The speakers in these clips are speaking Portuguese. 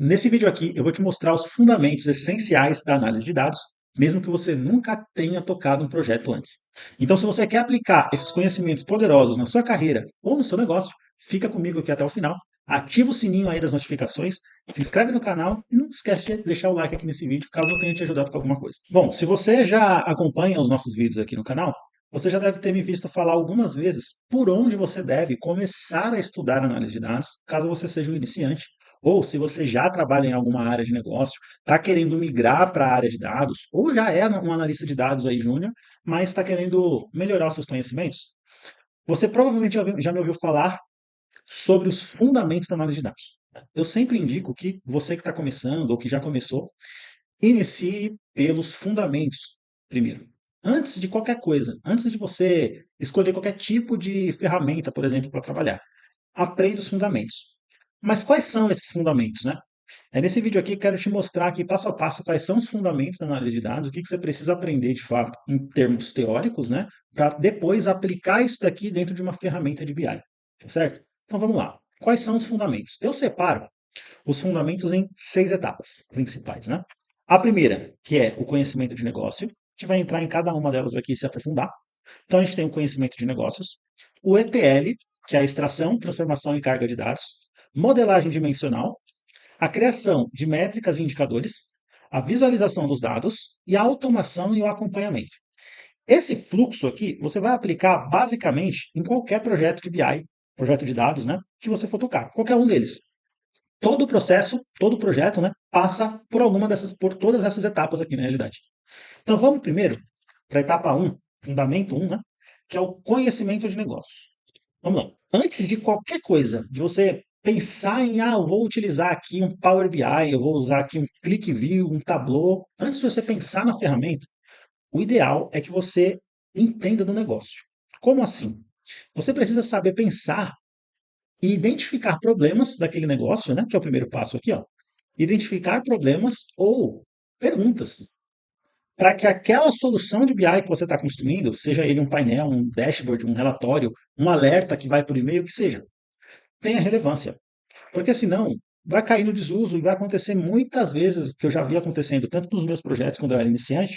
Nesse vídeo aqui, eu vou te mostrar os fundamentos essenciais da análise de dados, mesmo que você nunca tenha tocado um projeto antes. Então, se você quer aplicar esses conhecimentos poderosos na sua carreira ou no seu negócio, fica comigo aqui até o final. Ativa o sininho aí das notificações, se inscreve no canal e não esquece de deixar o like aqui nesse vídeo, caso eu tenha te ajudado com alguma coisa. Bom, se você já acompanha os nossos vídeos aqui no canal, você já deve ter me visto falar algumas vezes por onde você deve começar a estudar análise de dados, caso você seja um iniciante ou se você já trabalha em alguma área de negócio, está querendo migrar para a área de dados, ou já é um analista de dados aí júnior, mas está querendo melhorar os seus conhecimentos, você provavelmente já me ouviu falar sobre os fundamentos da análise de dados. Eu sempre indico que você que está começando ou que já começou, inicie pelos fundamentos primeiro. Antes de qualquer coisa, antes de você escolher qualquer tipo de ferramenta, por exemplo, para trabalhar, aprenda os fundamentos. Mas quais são esses fundamentos, né? Nesse vídeo aqui eu quero te mostrar aqui passo a passo quais são os fundamentos da análise de dados, o que você precisa aprender de fato em termos teóricos, né? Para depois aplicar isso daqui dentro de uma ferramenta de BI, tá certo? Então vamos lá. Quais são os fundamentos? Eu separo os fundamentos em 6 etapas principais, né? A primeira, que é o conhecimento de negócio, a gente vai entrar em cada uma delas aqui e se aprofundar. Então a gente tem o conhecimento de negócios, o ETL, que é a extração, transformação e carga de dados, modelagem dimensional, a criação de métricas e indicadores, a visualização dos dados e a automação e o acompanhamento. Esse fluxo aqui você vai aplicar basicamente em qualquer projeto de BI, projeto de dados, né, que você for tocar, qualquer um deles. Todo o processo, todo o projeto, né, passa por por todas essas etapas aqui na realidade. Então vamos primeiro para a etapa um, fundamento um, né, que é o conhecimento de negócio. Vamos lá. Antes de qualquer coisa, de você pensar em, eu vou utilizar aqui um Power BI, eu vou usar aqui um ClickView, um Tableau, antes de você pensar na ferramenta, o ideal é que você entenda do negócio. Como assim? Você precisa saber pensar e identificar problemas daquele negócio, né? Que é o primeiro passo aqui, ó. Identificar problemas ou perguntas para que aquela solução de BI que você está construindo, seja ele um painel, um dashboard, um relatório, um alerta que vai por e-mail, que seja, tenha relevância. Porque senão vai cair no desuso e vai acontecer muitas vezes, que eu já vi acontecendo, tanto nos meus projetos quando eu era iniciante,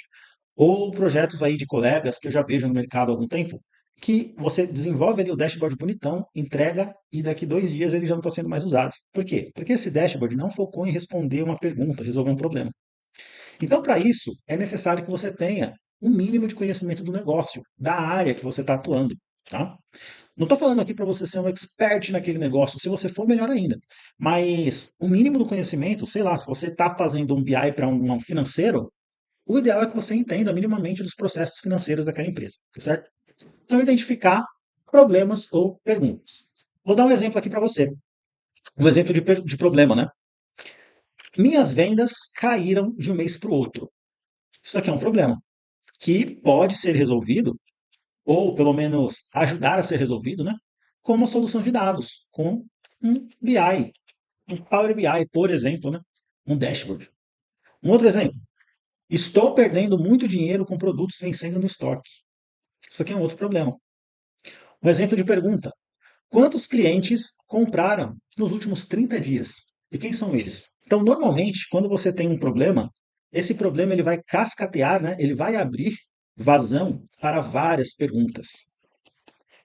ou projetos aí de colegas que eu já vejo no mercado há algum tempo, que você desenvolve ali o dashboard bonitão, entrega e daqui 2 dias ele já não está sendo mais usado. Por quê? Porque esse dashboard não focou em responder uma pergunta, resolver um problema. Então, para isso, é necessário que você tenha um mínimo de conhecimento do negócio, da área que você está atuando. Tá? Não estou falando aqui para você ser um expert naquele negócio, se você for, melhor ainda. Mas o mínimo do conhecimento, sei lá, se você está fazendo um BI para um financeiro, o ideal é que você entenda minimamente dos processos financeiros daquela empresa, tá certo? Então, identificar problemas ou perguntas. Vou dar um exemplo aqui para você. Um exemplo de problema, né? Minhas vendas caíram de um mês para o outro. Isso aqui é um problema que pode ser resolvido, ou pelo menos ajudar a ser resolvido, né? Com uma solução de dados, com um BI, um Power BI, por exemplo, né? Um dashboard. Um outro exemplo. Estou perdendo muito dinheiro com produtos vencendo no estoque. Isso aqui é um outro problema. Um exemplo de pergunta. Quantos clientes compraram nos últimos 30 dias? E quem são eles? Então, normalmente, quando você tem um problema, esse problema ele vai cascatear, né? Ele vai abrir vazão para várias perguntas.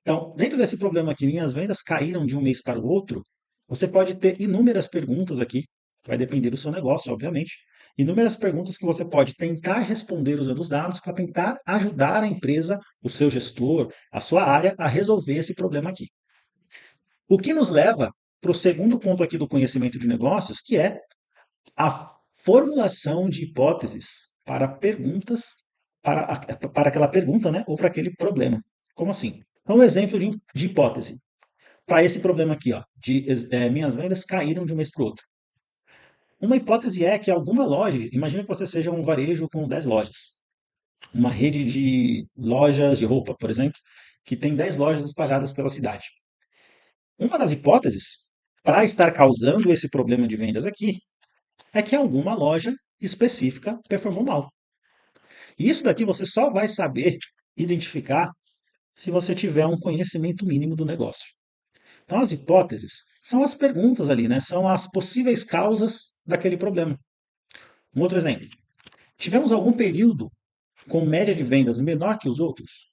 Então, dentro desse problema aqui, minhas vendas caíram de um mês para o outro, você pode ter inúmeras perguntas aqui, vai depender do seu negócio, obviamente, inúmeras perguntas que você pode tentar responder usando os dados para tentar ajudar a empresa, o seu gestor, a sua área a resolver esse problema aqui. O que nos leva para o segundo ponto aqui do conhecimento de negócios, que é a formulação de hipóteses para perguntas, para aquela pergunta, né, ou para aquele problema. Como assim? Então, um exemplo de hipótese para esse problema aqui, ó, minhas vendas caíram de um mês para o outro. Uma hipótese é que alguma loja, imagine que você seja um varejo com 10 lojas, uma rede de lojas de roupa, por exemplo, que tem 10 lojas espalhadas pela cidade. Uma das hipóteses para estar causando esse problema de vendas aqui é que alguma loja específica performou mal. E isso daqui você só vai saber identificar se você tiver um conhecimento mínimo do negócio. Então, as hipóteses são as perguntas ali, né? São as possíveis causas daquele problema. Um outro exemplo. Tivemos algum período com média de vendas menor que os outros?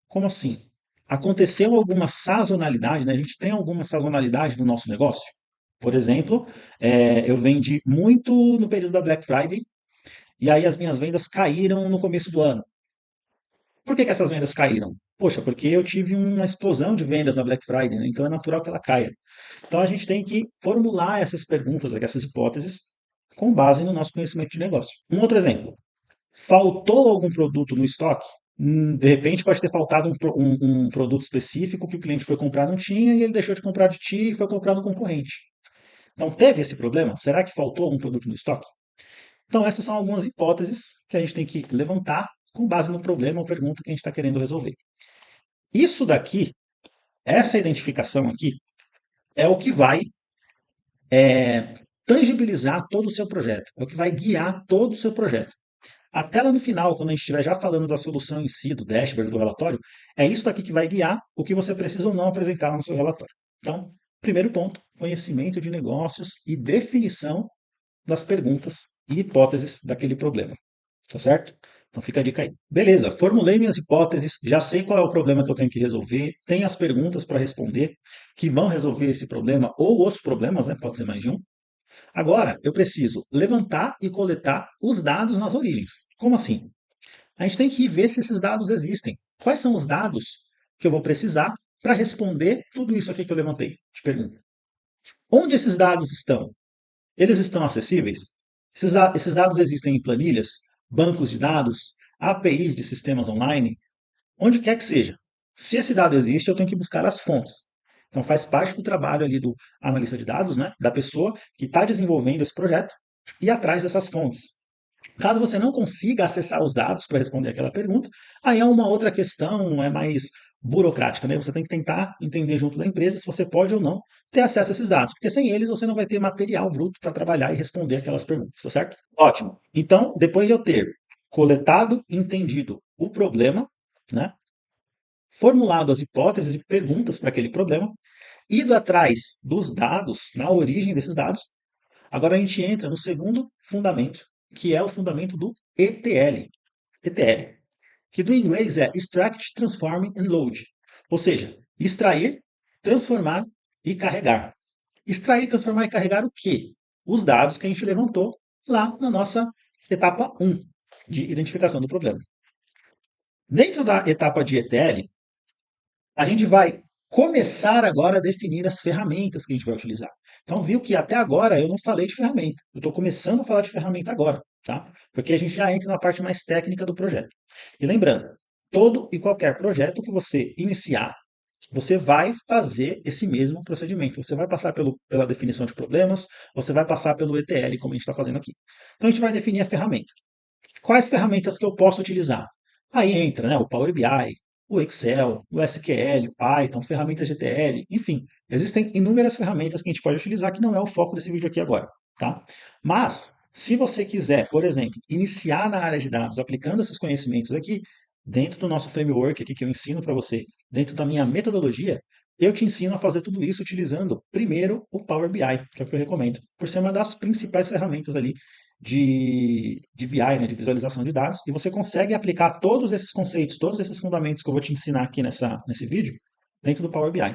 Como assim? Aconteceu alguma sazonalidade, né? A gente tem alguma sazonalidade no nosso negócio? Por exemplo, eu vendi muito no período da Black Friday e aí as minhas vendas caíram no começo do ano. Por que que essas vendas caíram? Poxa, porque eu tive uma explosão de vendas na Black Friday, né? Então é natural que ela caia. Então a gente tem que formular essas perguntas, essas hipóteses, com base no nosso conhecimento de negócio. Um outro exemplo. Faltou algum produto no estoque? De repente pode ter faltado um produto específico que o cliente foi comprar não tinha e ele deixou de comprar de ti e foi comprar no concorrente. Então teve esse problema? Será que faltou algum produto no estoque? Então essas são algumas hipóteses que a gente tem que levantar com base no problema ou pergunta que a gente está querendo resolver. Isso daqui, essa identificação aqui, é o que vai tangibilizar todo o seu projeto, é o que vai guiar todo o seu projeto. Até lá no final, quando a gente estiver já falando da solução em si, do dashboard, do relatório, é isso daqui que vai guiar o que você precisa ou não apresentar no seu relatório. Então, primeiro ponto, conhecimento de negócios e definição das perguntas e hipóteses daquele problema. Tá certo? Então fica a dica aí. Beleza, formulei minhas hipóteses, já sei qual é o problema que eu tenho que resolver, tenho as perguntas para responder que vão resolver esse problema ou os problemas, né? Pode ser mais de um. Agora, eu preciso levantar e coletar os dados nas origens. Como assim? A gente tem que ver se esses dados existem. Quais são os dados que eu vou precisar para responder tudo isso aqui que eu levantei? Te pergunto. Onde esses dados estão? Eles estão acessíveis? Esses dados existem em planilhas, bancos de dados, APIs de sistemas online, onde quer que seja. Se esse dado existe, eu tenho que buscar as fontes. Então faz parte do trabalho ali do analista de dados, né, da pessoa que está desenvolvendo esse projeto, e atrás dessas fontes. Caso você não consiga acessar os dados para responder aquela pergunta, aí é uma outra questão, é mais burocrática, né? Você tem que tentar entender junto da empresa se você pode ou não ter acesso a esses dados, porque sem eles você não vai ter material bruto para trabalhar e responder aquelas perguntas, tá certo? Ótimo. Então, depois de eu ter coletado, entendido o problema, né? Formulado as hipóteses e perguntas para aquele problema, ido atrás dos dados, na origem desses dados, agora a gente entra no segundo fundamento, que é o fundamento do ETL. ETL, que do inglês é Extract, Transform and Load. Ou seja, extrair, transformar e carregar. Extrair, transformar e carregar o quê? Os dados que a gente levantou lá na nossa etapa 1 de identificação do problema. Dentro da etapa de ETL, a gente vai começar agora a definir as ferramentas que a gente vai utilizar. Então, viu que até agora eu não falei de ferramenta. Eu estou começando a falar de ferramenta agora, tá? Porque a gente já entra na parte mais técnica do projeto. E lembrando, todo e qualquer projeto que você iniciar, você vai fazer esse mesmo procedimento. Você vai passar pela definição de problemas, você vai passar pelo ETL, como a gente está fazendo aqui. Então, a gente vai definir a ferramenta. Quais ferramentas que eu posso utilizar? Aí entra, né, o Power BI, o Excel, o SQL, o Python, ferramentas GTL, enfim, existem inúmeras ferramentas que a gente pode utilizar que não é o foco desse vídeo aqui agora, tá? Mas, se você quiser, por exemplo, iniciar na área de dados aplicando esses conhecimentos aqui, dentro do nosso framework aqui que eu ensino para você, dentro da minha metodologia, eu te ensino a fazer tudo isso utilizando primeiro o Power BI, que é o que eu recomendo, por ser uma das principais ferramentas ali de BI, né, de visualização de dados, e você consegue aplicar todos esses conceitos, todos esses fundamentos que eu vou te ensinar aqui nesse vídeo, dentro do Power BI.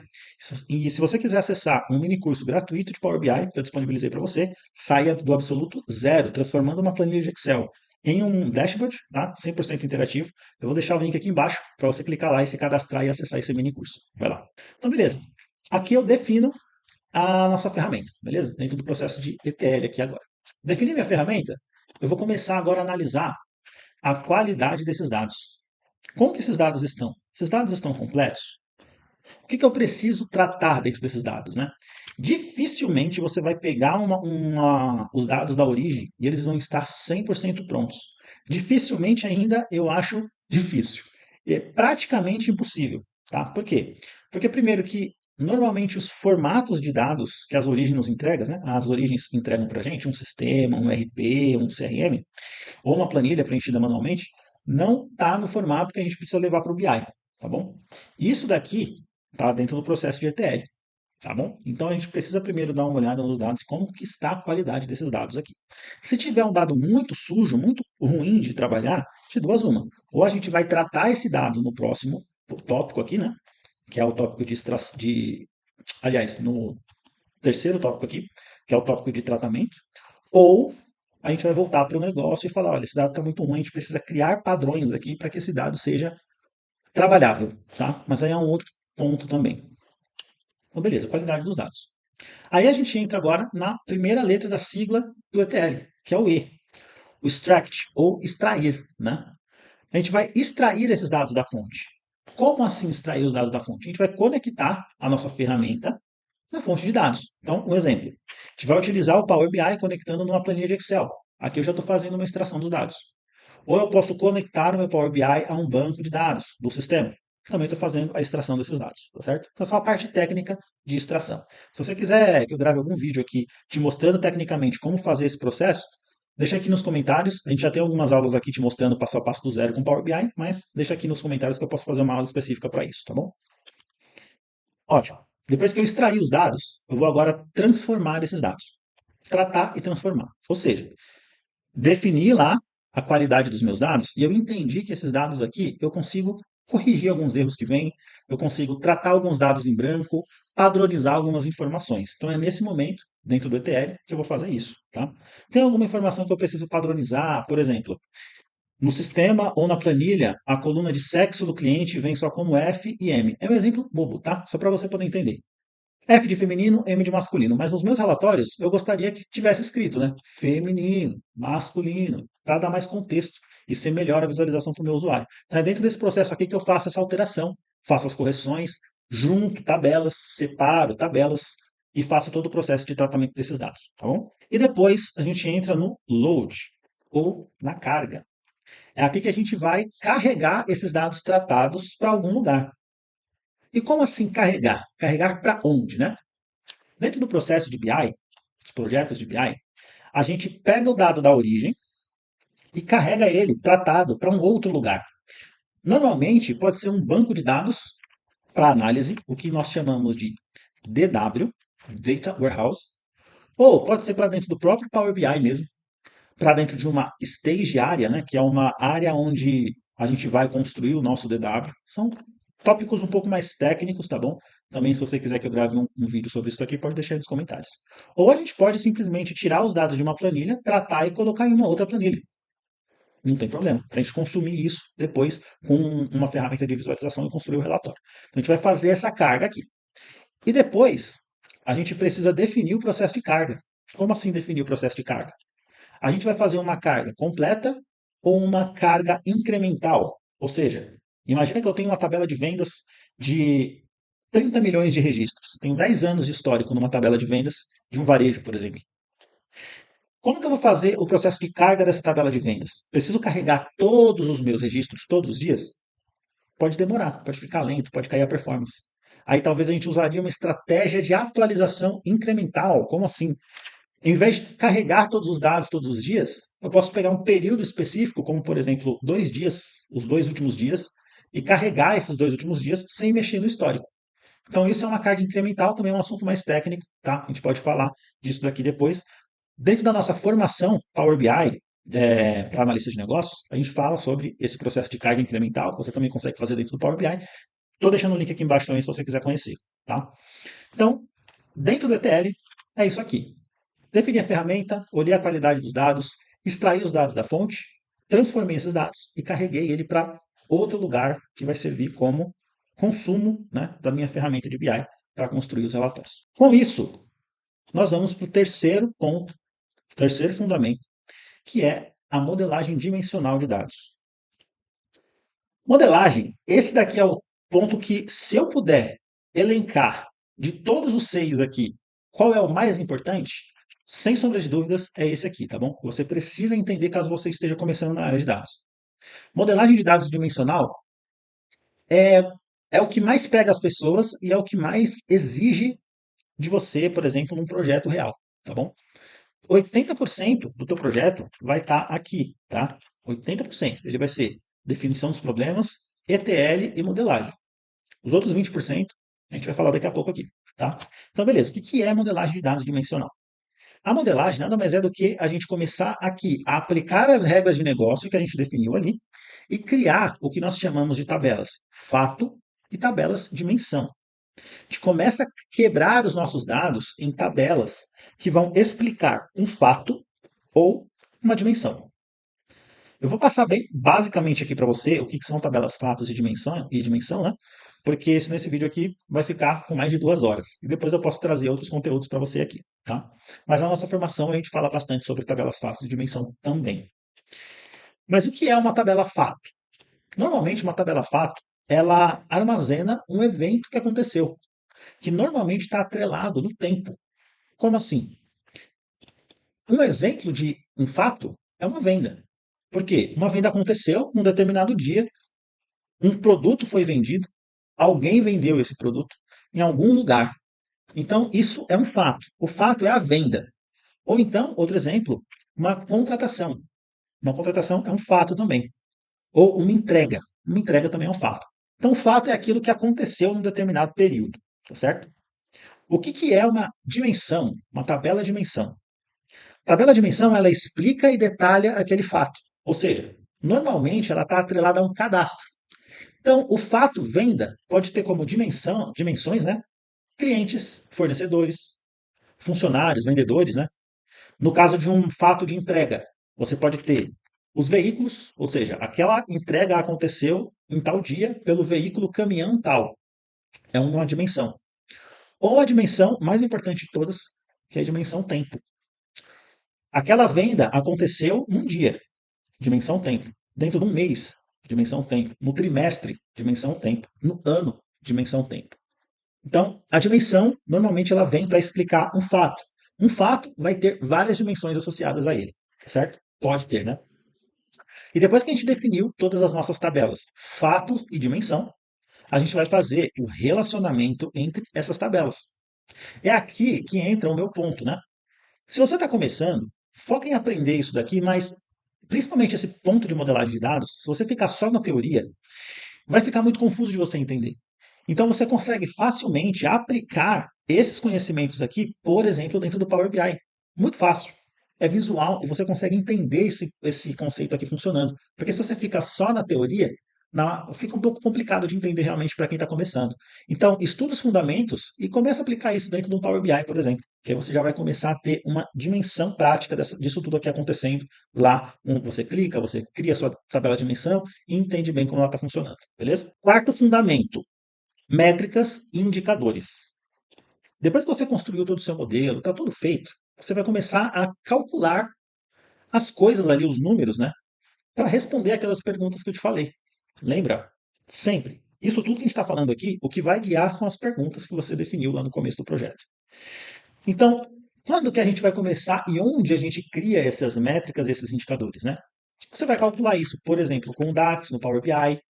E se você quiser acessar um mini curso gratuito de Power BI, que eu disponibilizei para você, saia do absoluto zero, transformando uma planilha de Excel em um dashboard, tá? 100% interativo. Eu vou deixar o link aqui embaixo para você clicar lá e se cadastrar e acessar esse mini curso. Vai lá. Então, beleza. Aqui eu defino a nossa ferramenta, beleza? Dentro do processo de ETL aqui agora. Definir minha ferramenta, eu vou começar agora a analisar a qualidade desses dados. Como que esses dados estão? Esses dados estão completos? O que eu preciso tratar dentro desses dados, né? Dificilmente você vai pegar os dados da origem e eles vão estar 100% prontos. Dificilmente ainda eu acho difícil. É praticamente impossível, tá? Por quê? Porque primeiro que normalmente os formatos de dados que as origens nos entregam, né? As origens entregam para a gente um sistema, um RP, um CRM, ou uma planilha preenchida manualmente, não está no formato que a gente precisa levar para o BI, tá bom? Isso daqui está dentro do processo de ETL. tá bom? Então a gente precisa primeiro dar uma olhada nos dados, como que está a qualidade desses dados aqui. Se tiver um dado muito sujo, muito ruim de trabalhar, de duas uma. Ou a gente vai tratar esse dado no próximo tópico aqui, né? Que é o tópico aliás, no terceiro tópico aqui, que é o tópico de tratamento, ou a gente vai voltar para o negócio e falar, olha, esse dado está muito ruim, a gente precisa criar padrões aqui para que esse dado seja trabalhável, tá? Mas aí é um outro ponto também. Então, beleza, qualidade dos dados. Aí a gente entra agora na primeira letra da sigla do ETL, que é o E, o extract, ou extrair, né? A gente vai extrair esses dados da fonte. Como assim extrair os dados da fonte? A gente vai conectar a nossa ferramenta na fonte de dados. Então, um exemplo. A gente vai utilizar o Power BI conectando numa planilha de Excel. Aqui eu já estou fazendo uma extração dos dados. Ou eu posso conectar o meu Power BI a um banco de dados do sistema. Também estou fazendo a extração desses dados, tá certo? Então, é só a parte técnica de extração. Se você quiser que eu grave algum vídeo aqui te mostrando tecnicamente como fazer esse processo, deixa aqui nos comentários. A gente já tem algumas aulas aqui te mostrando passo a passo do zero com Power BI, mas deixa aqui nos comentários que eu posso fazer uma aula específica para isso, tá bom? Ótimo. Depois que eu extrair os dados, eu vou agora transformar esses dados. Tratar e transformar. Ou seja, definir lá a qualidade dos meus dados e eu entendi que esses dados aqui eu consigo corrigir alguns erros que vêm, eu consigo tratar alguns dados em branco, padronizar algumas informações. Então é nesse momento, dentro do ETL, que eu vou fazer isso. Tá? Tem alguma informação que eu preciso padronizar, por exemplo, no sistema ou na planilha, a coluna de sexo do cliente vem só como F e M. É um exemplo bobo, tá? Só para você poder entender. F de feminino, M de masculino. Mas nos meus relatórios, eu gostaria que tivesse escrito, né? Feminino, masculino, para dar mais contexto e ser melhor a visualização para o meu usuário. Então é dentro desse processo aqui que eu faço essa alteração, faço as correções, junto tabelas, separo tabelas e faço todo o processo de tratamento desses dados, tá bom? E depois a gente entra no load, ou na carga. É aqui que a gente vai carregar esses dados tratados para algum lugar. E como assim carregar? Carregar para onde, né? Dentro do processo de BI, dos projetos de BI, a gente pega o dado da origem e carrega ele tratado para um outro lugar. Normalmente pode ser um banco de dados para análise, o que nós chamamos de DW, Data Warehouse, ou pode ser para dentro do próprio Power BI mesmo, para dentro de uma stage area, né, que é uma área onde a gente vai construir o nosso DW. São tópicos um pouco mais técnicos, tá bom? Também, se você quiser que eu grave um vídeo sobre isso aqui, pode deixar aí nos comentários. Ou a gente pode simplesmente tirar os dados de uma planilha, tratar e colocar em uma outra planilha. Não tem problema. Para a gente consumir isso depois com uma ferramenta de visualização e construir o relatório. Então, a gente vai fazer essa carga aqui. E depois, a gente precisa definir o processo de carga. Como assim definir o processo de carga? A gente vai fazer uma carga completa ou uma carga incremental. Ou seja, imagina que eu tenho uma tabela de vendas de 30 milhões de registros. Tenho 10 anos de histórico numa tabela de vendas de um varejo, por exemplo. Como que eu vou fazer o processo de carga dessa tabela de vendas? Preciso carregar todos os meus registros todos os dias? Pode demorar, pode ficar lento, pode cair a performance. Aí talvez a gente usaria uma estratégia de atualização incremental. Como assim? Em vez de carregar todos os dados todos os dias, eu posso pegar um período específico, como por exemplo, 2 dias, os 2 últimos dias, e carregar esses 2 últimos dias sem mexer no histórico. Então, isso é uma carga incremental, também é um assunto mais técnico, tá? A gente pode falar disso daqui depois. Dentro da nossa formação Power BI, para analista de negócios, a gente fala sobre esse processo de carga incremental, que você também consegue fazer dentro do Power BI. Estou deixando o link aqui embaixo também se você quiser conhecer, tá? Então, dentro do ETL, é isso aqui. Defini a ferramenta, olhei a qualidade dos dados, extraí os dados da fonte, transformei esses dados e carreguei ele para outro lugar que vai servir como consumo, né, da minha ferramenta de BI para construir os relatórios. Com isso, nós vamos para o terceiro ponto, terceiro fundamento, que é a modelagem dimensional de dados. Modelagem, esse daqui é o ponto que, se eu puder elencar de todos os seis aqui, qual é o mais importante, sem sombra de dúvidas, é esse aqui, tá bom? Você precisa entender caso você esteja começando na área de dados. Modelagem de dados dimensional é, é o que mais pega as pessoas e é o que mais exige de você, por exemplo, num projeto real, tá bom? 80% do teu projeto vai estar aqui, tá? 80%. Ele vai ser definição dos problemas, ETL e modelagem. Os outros 20% A gente vai falar daqui a pouco aqui, tá? Então, beleza. O que é modelagem de dados dimensional? A modelagem nada mais é do que a gente começar aqui a aplicar as regras de negócio que a gente definiu ali e criar o que nós chamamos de tabelas fato e tabelas dimensão. A gente começa a quebrar os nossos dados em tabelas que vão explicar um fato ou uma dimensão. Eu vou passar bem basicamente aqui para você o que são tabelas fatos e dimensão, né? Porque senão esse vídeo aqui vai ficar com mais de 2 horas. E depois eu posso trazer outros conteúdos para você aqui, tá? Mas na nossa formação a gente fala bastante sobre tabelas fatos e dimensão também. Mas o que é uma tabela fato? Normalmente uma tabela fato, ela armazena um evento que aconteceu, que normalmente está atrelado no tempo. Como assim? Um exemplo de um fato é uma venda. Por quê? Uma venda aconteceu num determinado dia, um produto foi vendido, alguém vendeu esse produto em algum lugar. Então, isso é um fato. O fato é a venda. Ou então, outro exemplo, uma contratação. Uma contratação é um fato também. Ou uma entrega. Uma entrega também é um fato. Então, o fato é aquilo que aconteceu num determinado período, tá certo? O que é uma dimensão? Uma tabela de dimensão. A tabela de dimensão, ela explica e detalha aquele fato. Ou seja, normalmente ela está atrelada a um cadastro. Então, o fato venda pode ter como dimensões, né? Clientes, fornecedores, funcionários, vendedores, né? No caso de um fato de entrega, você pode ter os veículos, ou seja, aquela entrega aconteceu em tal dia pelo veículo caminhão tal. É uma dimensão. Ou a dimensão mais importante de todas, que é a dimensão tempo. Aquela venda aconteceu num dia, dimensão tempo. Dentro de um mês, dimensão tempo. No trimestre, dimensão tempo. No ano, dimensão tempo. Então, a dimensão, normalmente, ela vem para explicar um fato. Um fato vai ter várias dimensões associadas a ele, certo? Pode ter, né? E depois que a gente definiu todas as nossas tabelas, fato e dimensão, a gente vai fazer o relacionamento entre essas tabelas. É aqui que entra o meu ponto, né? Se você está começando, foca em aprender isso daqui, mas principalmente esse ponto de modelagem de dados, se você ficar só na teoria, vai ficar muito confuso de você entender. Então você consegue facilmente aplicar esses conhecimentos aqui, por exemplo, dentro do Power BI. Muito fácil. É visual e você consegue entender esse conceito aqui funcionando. Porque se você fica só na teoria, fica um pouco complicado de entender realmente para quem está começando. Então, estuda os fundamentos e comece a aplicar isso dentro do Power BI, por exemplo. Que aí você já vai começar a ter uma dimensão prática disso tudo aqui acontecendo lá. Você clica, você cria a sua tabela de dimensão e entende bem como ela está funcionando. Beleza? Quarto fundamento: métricas e indicadores. Depois que você construiu todo o seu modelo, está tudo feito, você vai começar a calcular as coisas ali, os números, né? Para responder aquelas perguntas que eu te falei. Lembra? Sempre. Isso tudo que a gente está falando aqui, o que vai guiar são as perguntas que você definiu lá no começo do projeto. Então, quando que a gente vai começar e onde a gente cria essas métricas, esses indicadores, né? Você vai calcular isso, por exemplo, com o DAX no Power BI,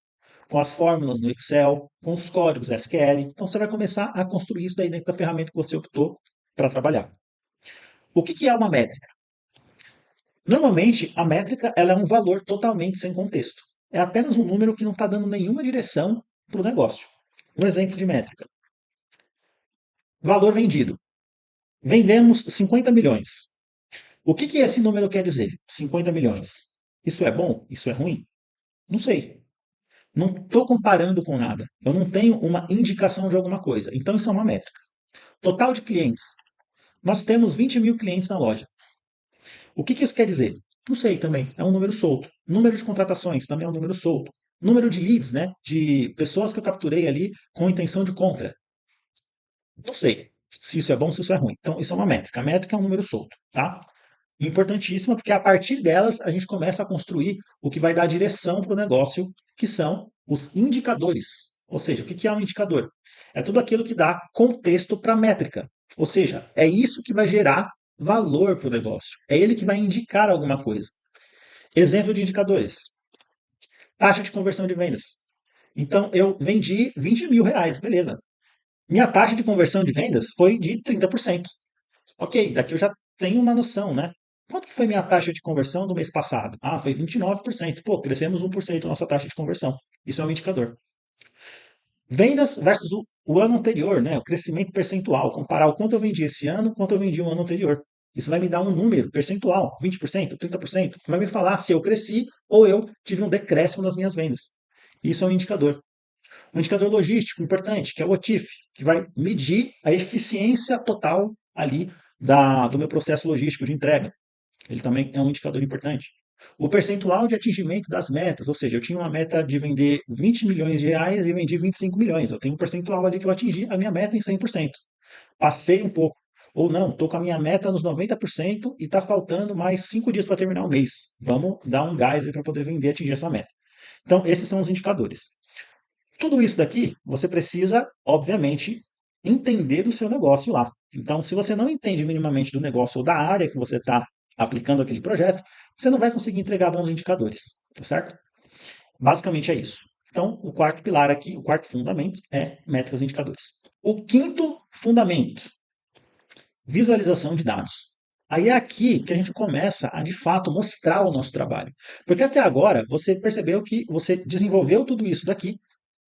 com as fórmulas no Excel, com os códigos SQL. Então você vai começar a construir isso daí dentro da ferramenta que você optou para trabalhar. O que é uma métrica? Normalmente, a métrica ela é um valor totalmente sem contexto. É apenas um número que não está dando nenhuma direção para o negócio. Um exemplo de métrica. Valor vendido. Vendemos 50 milhões. O que esse número quer dizer? 50 milhões. Isso é bom? Isso é ruim? Não sei. Não estou comparando com nada. Eu não tenho uma indicação de alguma coisa. Então, isso é uma métrica. Total de clientes. Nós temos 20 mil clientes na loja. O que isso quer dizer? Não sei também. É um número solto. Número de contratações também é um número solto. Número de leads, né? De pessoas que eu capturei ali com intenção de compra. Não sei se isso é bom, se isso é ruim. Então, isso é uma métrica. A métrica é um número solto, tá? Importantíssima, porque a partir delas a gente começa a construir o que vai dar direção para o negócio, que são os indicadores. Ou seja, o que é um indicador? É tudo aquilo que dá contexto para a métrica. Ou seja, é isso que vai gerar valor para o negócio. É ele que vai indicar alguma coisa. Exemplo de indicadores: taxa de conversão de vendas. Então, eu vendi 20 mil reais, beleza. Minha taxa de conversão de vendas foi de 30%. Ok, daqui eu já tenho uma noção, né? Quanto que foi minha taxa de conversão do mês passado? Ah, foi 29%. Pô, crescemos 1% a nossa taxa de conversão. Isso é um indicador. Vendas versus o ano anterior, né? O crescimento percentual, comparar o quanto eu vendi esse ano, quanto eu vendi o ano anterior. Isso vai me dar um número percentual, 20%, 30%, que vai me falar se eu cresci ou eu tive um decréscimo nas minhas vendas. Isso é um indicador. Um indicador logístico importante, que é o OTIF, que vai medir a eficiência total ali do meu processo logístico de entrega. Ele também é um indicador importante. O percentual de atingimento das metas, ou seja, eu tinha uma meta de vender 20 milhões de reais e vendi 25 milhões. Eu tenho um percentual ali que eu atingi a minha meta em 100%. Passei um pouco. Ou não, estou com a minha meta nos 90% e está faltando mais 5 dias para terminar o mês. Vamos dar um gás aí para poder vender e atingir essa meta. Então, esses são os indicadores. Tudo isso daqui, você precisa, obviamente, entender do seu negócio lá. Então, se você não entende minimamente do negócio ou da área que você está aplicando aquele projeto, você não vai conseguir entregar bons indicadores, tá certo? Basicamente é isso. Então, o quarto pilar aqui, o quarto fundamento é métricas e indicadores. O quinto fundamento, visualização de dados. Aí é aqui que a gente começa a, de fato, mostrar o nosso trabalho. Porque até agora, você percebeu que você desenvolveu tudo isso daqui,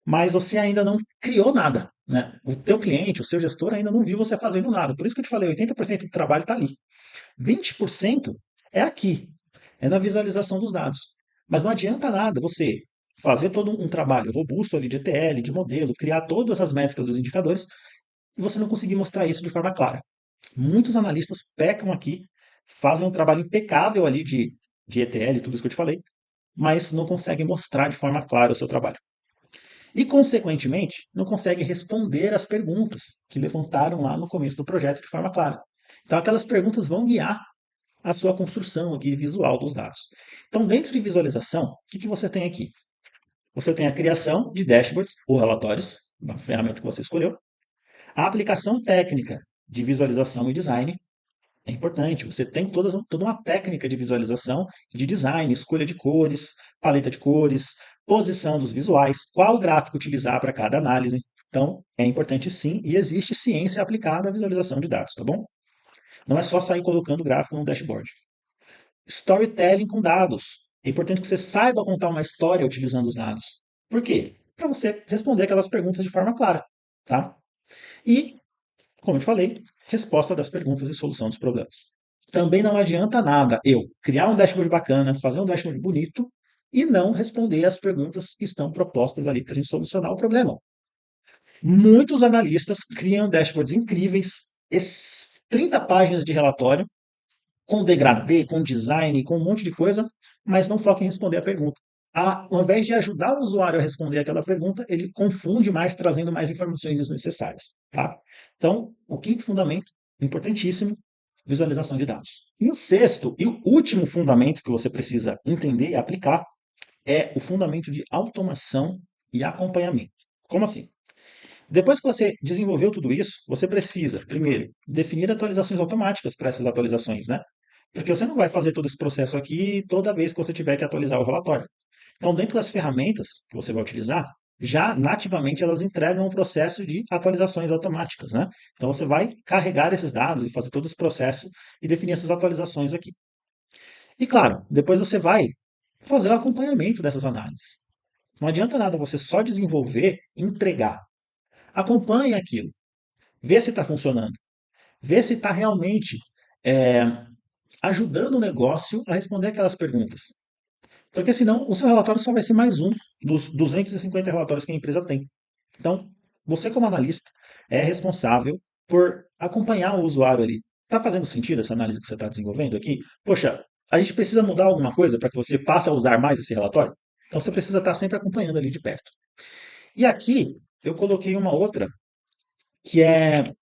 mas você ainda não criou nada, né? O teu cliente, o seu gestor ainda não viu você fazendo nada. Por isso que eu te falei, 80% do trabalho está ali. 20% é aqui, é na visualização dos dados. Mas não adianta nada você fazer todo um trabalho robusto ali de ETL, de modelo, criar todas as métricas dos indicadores e você não conseguir mostrar isso de forma clara. Muitos analistas pecam aqui, fazem um trabalho impecável ali de ETL, tudo isso que eu te falei, mas não conseguem mostrar de forma clara o seu trabalho. E, consequentemente, não consegue responder às perguntas que levantaram lá no começo do projeto de forma clara. Então, aquelas perguntas vão guiar a sua construção aqui visual dos dados. Então, dentro de visualização, o que você tem aqui? Você tem a criação de dashboards ou relatórios, da ferramenta que você escolheu, a aplicação técnica de visualização e design, é importante. Você tem toda uma técnica de visualização, de design, escolha de cores, paleta de cores, posição dos visuais, qual gráfico utilizar para cada análise. Então, é importante sim, e existe ciência aplicada à visualização de dados, tá bom? Não é só sair colocando gráfico no dashboard. Storytelling com dados. É importante que você saiba contar uma história utilizando os dados. Por quê? Para você responder aquelas perguntas de forma clara, tá? E como eu te falei, resposta das perguntas e solução dos problemas. Também não adianta nada eu criar um dashboard bacana, fazer um dashboard bonito e não responder as perguntas que estão propostas ali para a gente solucionar o problema. Muitos analistas criam dashboards incríveis, 30 páginas de relatório, com degradê, com design, com um monte de coisa, mas não foca em responder a pergunta. Ao invés de ajudar o usuário a responder aquela pergunta, ele confunde mais, trazendo mais informações desnecessárias. Tá? Então, o quinto fundamento, importantíssimo, visualização de dados. E o sexto e o último fundamento que você precisa entender e aplicar é o fundamento de automação e acompanhamento. Como assim? Depois que você desenvolveu tudo isso, você precisa, primeiro, definir atualizações automáticas para essas atualizações, né? Porque você não vai fazer todo esse processo aqui toda vez que você tiver que atualizar o relatório. Então, dentro das ferramentas que você vai utilizar, já nativamente elas entregam um processo de atualizações automáticas, né? Então, você vai carregar esses dados e fazer todo esse processo e definir essas atualizações aqui. E claro, depois você vai fazer o acompanhamento dessas análises. Não adianta nada você só desenvolver e entregar. Acompanhe aquilo. Vê se está funcionando. Vê se está realmente é, ajudando o negócio a responder aquelas perguntas. Porque senão o seu relatório só vai ser mais um dos 250 relatórios que a empresa tem. Então, você como analista é responsável por acompanhar o usuário ali. Está fazendo sentido essa análise que você está desenvolvendo aqui? Poxa, a gente precisa mudar alguma coisa para que você passe a usar mais esse relatório? Então você precisa estar sempre acompanhando ali de perto. E aqui eu coloquei uma outra que é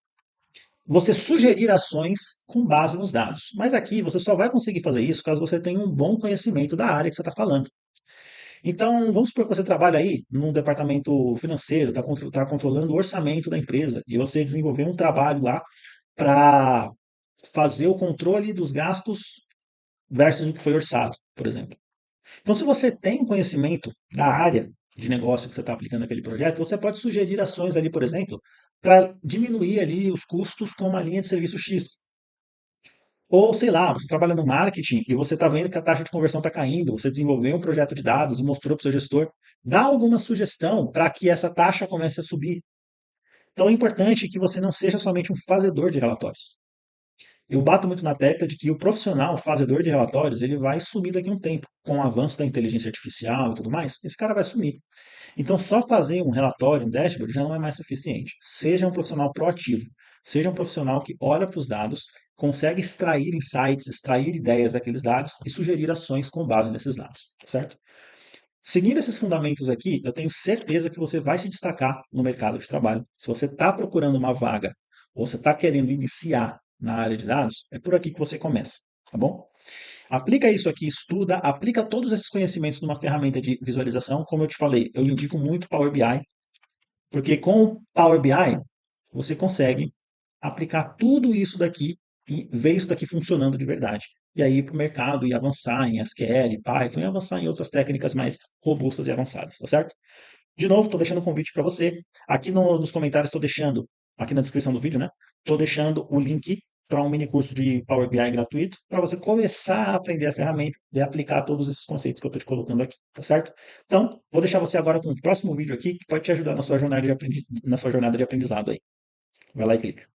você sugerir ações com base nos dados. Mas aqui você só vai conseguir fazer isso caso você tenha um bom conhecimento da área que você está falando. Então, vamos supor que você trabalha aí num departamento financeiro, está controlando o orçamento da empresa, e você desenvolveu um trabalho lá para fazer o controle dos gastos versus o que foi orçado, por exemplo. Então, se você tem um conhecimento da área de negócio que você está aplicando naquele projeto, você pode sugerir ações ali, por exemplo, para diminuir ali os custos com uma linha de serviço X. Ou, sei lá, você trabalha no marketing e você está vendo que a taxa de conversão está caindo, você desenvolveu um projeto de dados e mostrou para o seu gestor, dá alguma sugestão para que essa taxa comece a subir. Então é importante que você não seja somente um fazedor de relatórios. Eu bato muito na tecla de que o profissional fazedor de relatórios, ele vai sumir daqui a um tempo. Com o avanço da inteligência artificial e tudo mais, esse cara vai sumir. Então, só fazer um relatório, um dashboard, já não é mais suficiente. Seja um profissional proativo. Seja um profissional que olha para os dados, consegue extrair insights, extrair ideias daqueles dados e sugerir ações com base nesses dados, certo? Seguindo esses fundamentos aqui, eu tenho certeza que você vai se destacar no mercado de trabalho. Se você está procurando uma vaga ou você está querendo iniciar na área de dados, é por aqui que você começa, tá bom? Aplica isso aqui, estuda, aplica todos esses conhecimentos numa ferramenta de visualização. Como eu te falei, eu indico muito Power BI, porque com o Power BI você consegue aplicar tudo isso daqui e ver isso daqui funcionando de verdade. E aí para o mercado e avançar em SQL, Python e avançar em outras técnicas mais robustas e avançadas, tá certo? De novo, estou deixando um convite para você. Aqui nos comentários estou deixando, aqui na descrição do vídeo, né? Estou deixando o link para um mini curso de Power BI gratuito para você começar a aprender a ferramenta e aplicar todos esses conceitos que eu estou te colocando aqui, tá certo? Então, vou deixar você agora com o próximo vídeo aqui que pode te ajudar na sua jornada de aprendizado aí. Vai lá e clica.